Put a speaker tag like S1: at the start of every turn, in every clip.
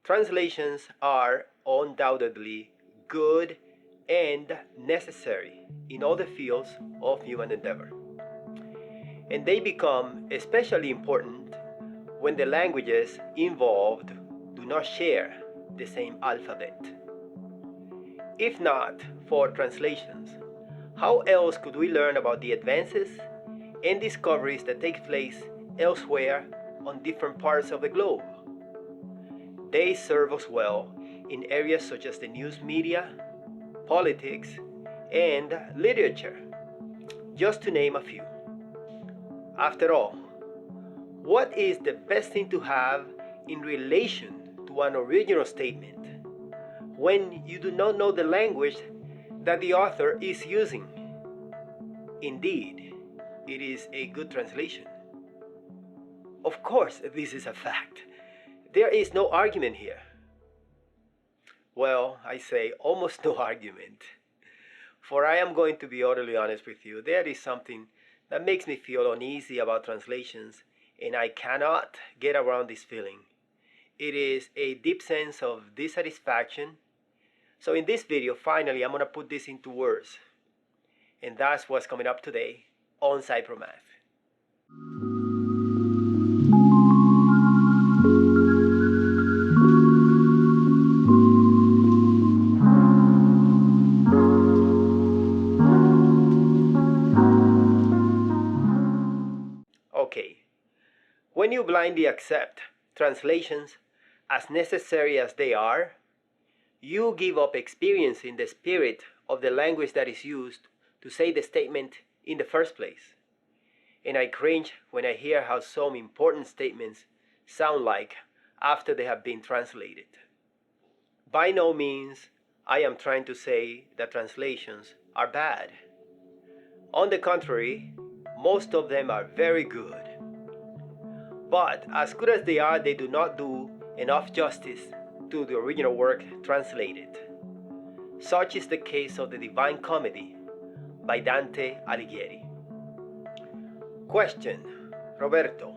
S1: Translations are undoubtedly good and necessary in all the fields of human endeavor. And they become especially important when the languages involved do not share the same alphabet. If not for translations, how else could we learn about the advances and discoveries that take place elsewhere on different parts of the globe? They serve us well in areas such as the news media, politics, and literature, just to name a few. After all, what is the best thing to have in relation to an original statement when you do not know the language that the author is using? Indeed, it is a good translation. Of course, this is a fact. There is no argument here. Well, I say almost no argument. For I am going to be utterly honest with you, there is something that makes me feel uneasy about translations, and I cannot get around this feeling. It is a deep sense of dissatisfaction. So in this video, finally, I'm going to put this into words. And that's what's coming up today on SciPro Math. Okay, when you blindly accept translations as necessary as they are, you give up experiencing the spirit of the language that is used to say the statement in the first place. And I cringe when I hear how some important statements sound like after they have been translated. By no means I am trying to say that translations are bad. On the contrary, most of them are very good. But as good as they do not do enough justice to the original work translated. Such is the case of the Devine Comedy by Dante Alighieri. Question: Roberto,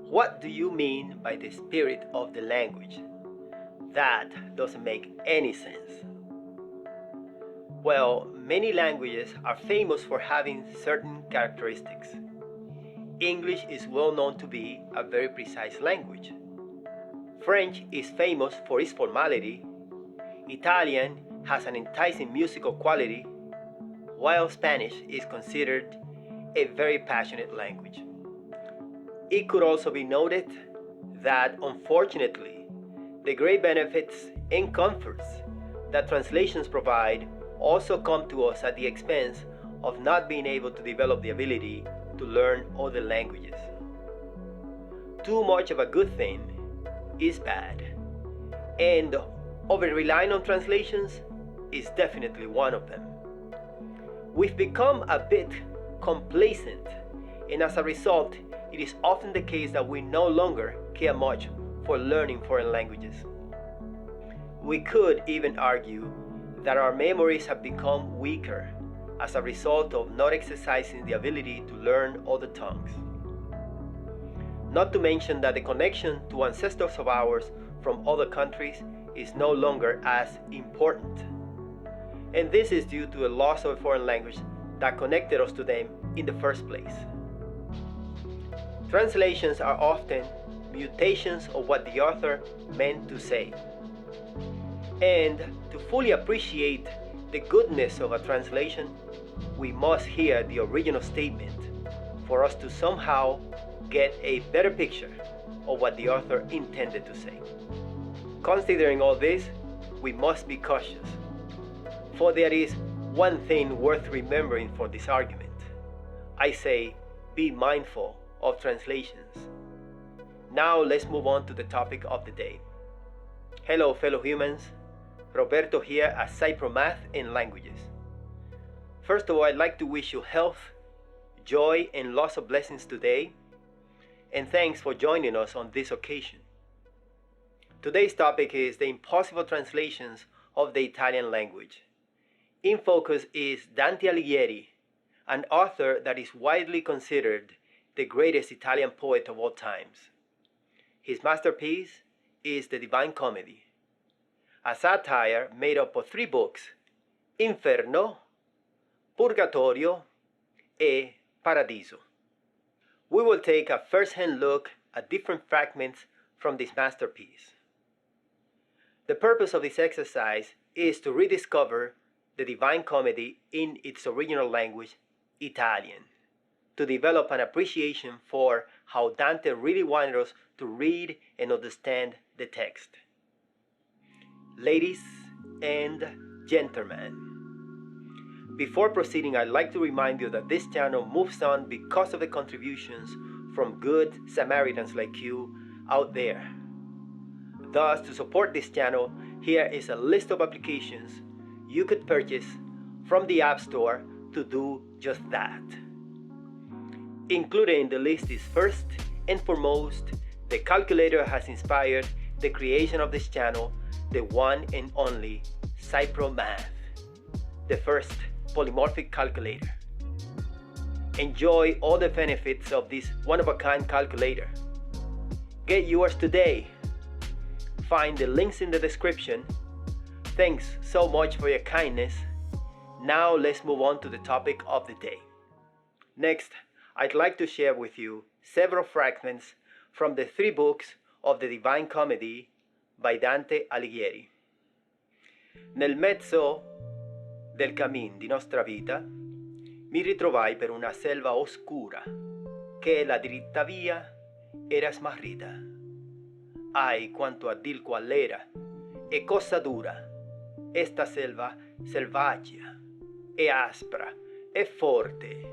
S1: what do you mean by the spirit of the language? That doesn't make any sense. Well, many languages are famous for having certain characteristics. English is well known to be a very precise language. French is famous for its formality. Italian has an enticing musical quality, while Spanish is considered a very passionate language. It could also be noted that, unfortunately, the great benefits and comforts that translations provide also come to us at the expense of not being able to develop the ability to learn other languages. Too much of a good thing is bad, and over-relying on translations is definitely one of them. We've become a bit complacent, and as a result, it is often the case that we no longer care much for learning foreign languages. We could even argue that our memories have become weaker as a result of not exercising the ability to learn other tongues. Not to mention that the connection to ancestors of ours from other countries is no longer as important. And this is due to a loss of a foreign language that connected us to them in the first place. Translations are often mutations of what the author meant to say. And to fully appreciate the goodness of a translation, we must hear the original statement for us to somehow get a better picture of what the author intended to say. Considering all this, we must be cautious, for there is one thing worth remembering for this argument. I say, be mindful of translations. Now let's move on to the topic of the day. Hello, fellow humans. Roberto here at SciPro Math and Languages. First of all, I'd like to wish you health, joy, and lots of blessings today, and thanks for joining us on this occasion. Today's topic is the impossible translations of the Italian language. In focus is Dante Alighieri, an author that is widely considered the greatest Italian poet of all times. His masterpiece, is the Divine Comedy, a satire made up of 3 books: Inferno, Purgatorio, e Paradiso. We will take a first-hand look at different fragments from this masterpiece. The purpose of this exercise is to rediscover the Divine Comedy in its original language, Italian, to develop an appreciation for how Dante really wanted us to read and understand the text. Ladies and gentlemen, before proceeding, I'd like to remind you that this channel moves on because of the contributions from good Samaritans like you out there. Thus, to support this channel, here is a list of applications you could purchase from the App Store to do just that. Included in the list is first and foremost, the calculator has inspired the creation of this channel, the one and only SciPro Math, the first polymorphic calculator. Enjoy all the benefits of this one-of-a-kind calculator. Get yours today. Find the links in the description. Thanks so much for your kindness. Now let's move on to the topic of the day. Next, I'd like to share with you several fragments from the 3 books of the Divine Comedy by Dante Alighieri. Nel mezzo del cammin di nostra vita mi ritrovai per una selva oscura che la diritta via era smarrita. Ai, quanto a dir qual era e cosa dura esta selva selvaggia e aspra e forte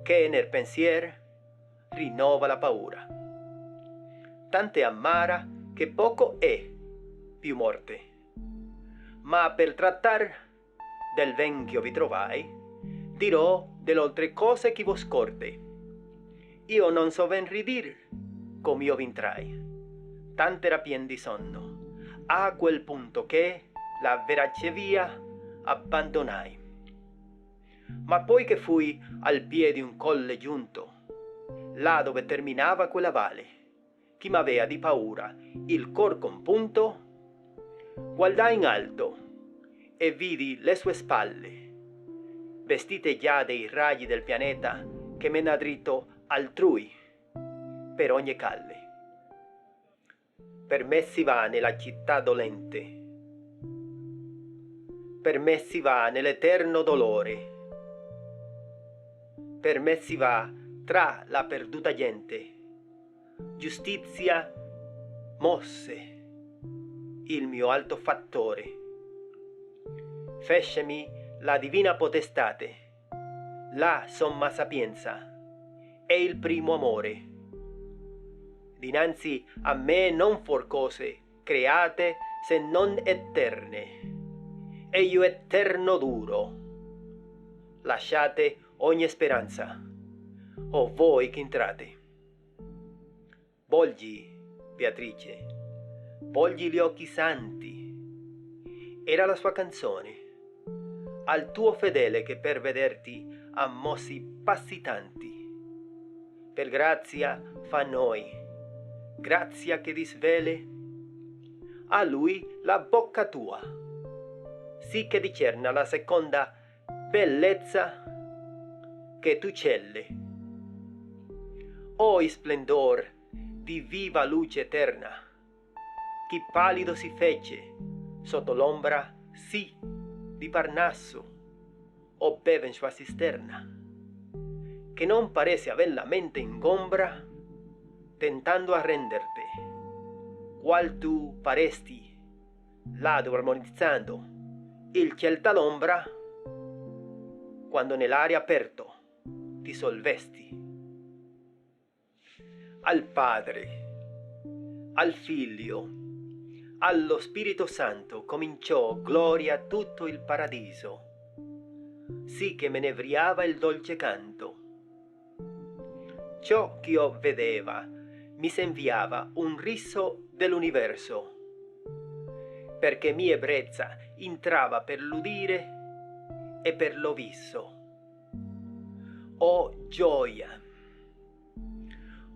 S1: che nel pensier rinnova la paura. Tante amara che poco è più morte, ma per trattar del vecchio vi trovai, dirò dell'oltre cose chi vo scorte. Io non so ben ridir come io vintrai, tant'era pien di sonno, a quel punto che la verace via abbandonai. Ma poi che fui al piede di un colle giunto, là dove terminava quella valle, chi m'avea di paura il cor compunto, guardai in alto e vidi le sue spalle, vestite già dei raggi del pianeta che mena dritto altrui per ogni calle. Per me si va nella città dolente, per me si va nell'eterno dolore, per me si va tra la perduta gente, giustizia mosse il mio alto fattore. Fescemi la divina potestate, la somma sapienza e il primo amore. Dinanzi a me non for cose create se non eterne, e io eterno duro. Lasciate ogni speranza, o voi che entrate. Volgi, Beatrice, volgi gli occhi santi. Era la sua canzone al tuo fedele che per vederti ha mossi passi tanti. Per grazia fa noi, grazia che disvele a lui la bocca tua, sì che discerna la seconda bellezza che tu celle. O splendor di viva luce eterna, chi pallido si fece sotto l'ombra, sì, di Parnasso, o beve in sua cisterna, che non parece aver la mente ingombra, tentando arrenderte, qual tu paresti, là dove armonizzando il ciel d'alombra, quando nell'aria aperto ti solvesti. Al Padre, al Figlio, allo Spirito Santo cominciò gloria tutto il paradiso, sì che me ne vriava il dolce canto. Ciò che io vedeva mi s'inviava un riso dell'universo, perché mia ebbrezza entrava per l'udire e per lo viso. O gioia,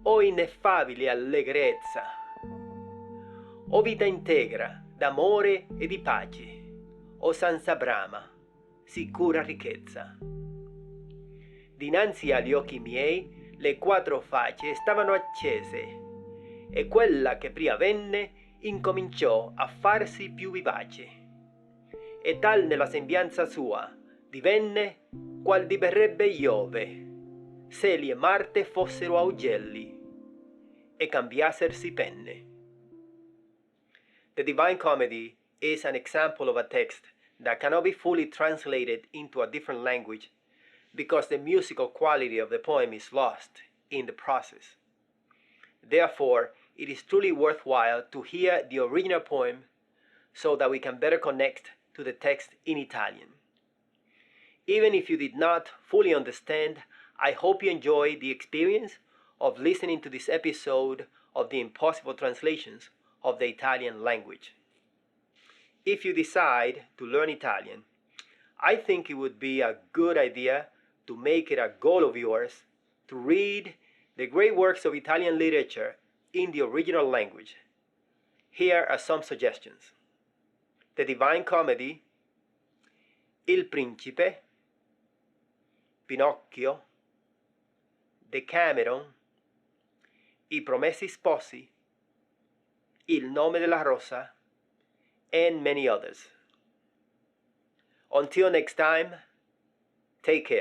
S1: o ineffabile allegrezza, O vita integra d'amore e di pace, o senza brama, sicura ricchezza. Dinanzi agli occhi miei le quattro facce stavano accese e quella che prima venne incominciò a farsi più vivace. E tal nella sembianza sua divenne qual diverrebbe Iove, se egli e Marte fossero augelli e cambiassersi penne. The Divine Comedy is an example of a text that cannot be fully translated into a different language because the musical quality of the poem is lost in the process. Therefore, it is truly worthwhile to hear the original poem so that we can better connect to the text in Italian. Even if you did not fully understand, I hope you enjoy the experience of listening to this episode of the Impossible Translations of the Italian language. If you decide to learn Italian, I think it would be a good idea to make it a goal of yours to read the great works of Italian literature in the original language. Here are some suggestions: The Divine Comedy, Il Principe, Pinocchio, Decameron, I Promessi Sposi, Il Nome della Rosa, and many others. Until next time, take care.